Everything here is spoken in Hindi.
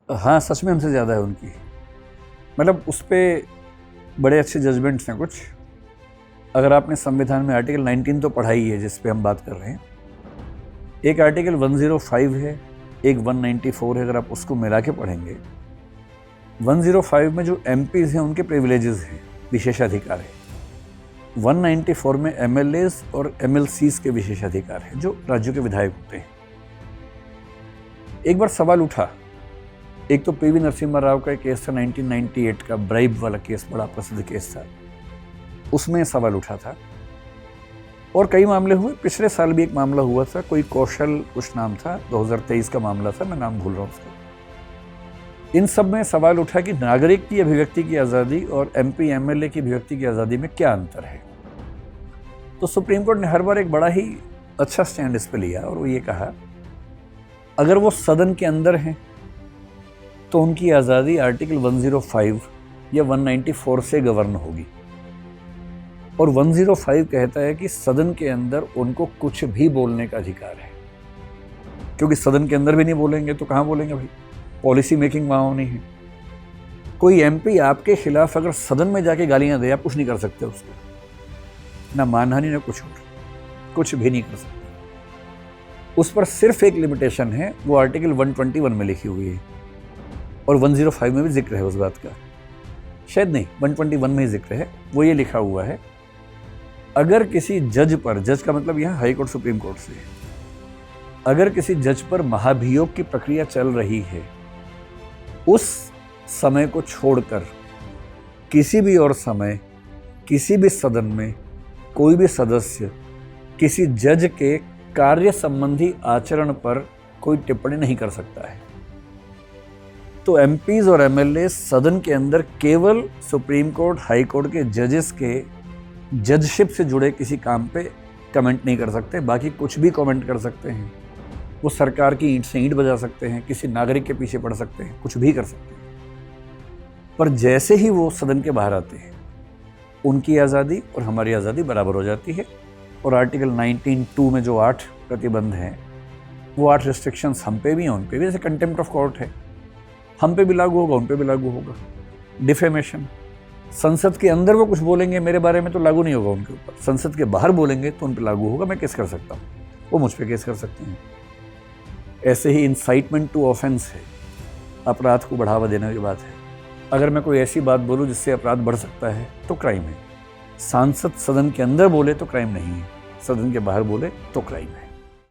हाँ, सच में हमसे ज़्यादा है उनकी। मतलब उस पे बड़े अच्छे जजमेंट्स हैं कुछ। अगर आपने संविधान में आर्टिकल 19 तो पढ़ा ही है जिस पे हम बात कर रहे हैं, एक आर्टिकल 105 है, एक 194 है। अगर आप उसको मिला के पढ़ेंगे, 105 में जो एमपीज़ हैं उनके प्रिविलेजेस हैं, विशेषाधिकार है। 194 में एमएलएज और एमएलसीज के विशेषाधिकार हैं, जो राज्यों के विधायक होते हैं। एक बार सवाल उठा, एक तो पीवी नरसिम्हा राव का एक केस था 1998 का, ब्राइब वाला केस, बड़ा प्रसिद्ध केस था, उसमें सवाल उठा था। और कई मामले हुए, पिछले साल भी एक मामला हुआ था, कोई कौशल कुछ नाम था, 2023 का मामला था, मैं नाम भूल रहा हूँ उसका। इन सब में सवाल उठा कि नागरिक की अभिव्यक्ति की आज़ादी और एमपी एमएलए की अभिव्यक्ति की आज़ादी में क्या अंतर है। तो सुप्रीम कोर्ट ने हर बार एक बड़ा ही अच्छा स्टैंड इस पर लिया और वो ये कहा, अगर वो सदन के अंदर हैं तो उनकी आज़ादी आर्टिकल 105 या 194 से गवर्न होगी। और 105 कहता है कि सदन के अंदर उनको कुछ भी बोलने का अधिकार है, क्योंकि सदन के अंदर भी नहीं बोलेंगे तो कहाँ बोलेंगे भाई, पॉलिसी मेकिंग वहाँ होनी है। कोई एमपी आपके खिलाफ अगर सदन में जाके गालियाँ दे, आप कुछ नहीं कर सकते उसको, ना मानहानि ना कुछ और, कुछ भी नहीं कर सकते। उस पर सिर्फ एक लिमिटेशन है, वो आर्टिकल 121 में लिखी हुई है और 105 में भी जिक्र है उस बात का, शायद नहीं 121 में ही जिक्र है। वो ये लिखा हुआ है, अगर किसी जज पर, जज का मतलब यहाँ हाई कोर्ट सुप्रीम कोर्ट से, अगर किसी जज पर महाभियोग की प्रक्रिया चल रही है, उस समय को छोड़कर किसी भी और समय किसी भी सदन में कोई भी सदस्य किसी जज के कार्य संबंधी आचरण पर कोई टिप्पणी नहीं कर सकता है। तो एमपीज और एमएलए सदन के अंदर केवल सुप्रीम कोर्ट, हाई कोर्ट के जजेस के जजशिप से जुड़े किसी काम पे कमेंट नहीं कर सकते, बाकी कुछ भी कमेंट कर सकते हैं। वो सरकार की ईंट से ईंट बजा सकते हैं, किसी नागरिक के पीछे पड़ सकते हैं, कुछ भी कर सकते हैं। पर जैसे ही वो सदन के बाहर आते हैं, उनकी आज़ादी और हमारी आज़ादी बराबर हो जाती है। और आर्टिकल 19(2) में जो 8 प्रतिबंध हैं, वो 8 रिस्ट्रिक्शंस हम पे भी हैं, उन पे भी। जैसे कंटेम्प्ट ऑफ कोर्ट है, हम पे भी लागू होगा, उन पे भी लागू होगा। डिफेमेशन, संसद के अंदर वो कुछ बोलेंगे मेरे बारे में तो लागू नहीं होगा उनके ऊपर, संसद के बाहर बोलेंगे तो उन पे लागू होगा, मैं केस कर सकता हूँ, वो मुझ पे केस कर सकते हैं। ऐसे ही इंसाइटमेंट टू ऑफेंस है, अपराध को बढ़ावा देने की बात है। अगर मैं कोई ऐसी बात बोलूँ जिससे अपराध बढ़ सकता है तो क्राइम है। सांसद सदन के अंदर बोले तो क्राइम नहीं है, सदन के बाहर बोले तो क्राइम है।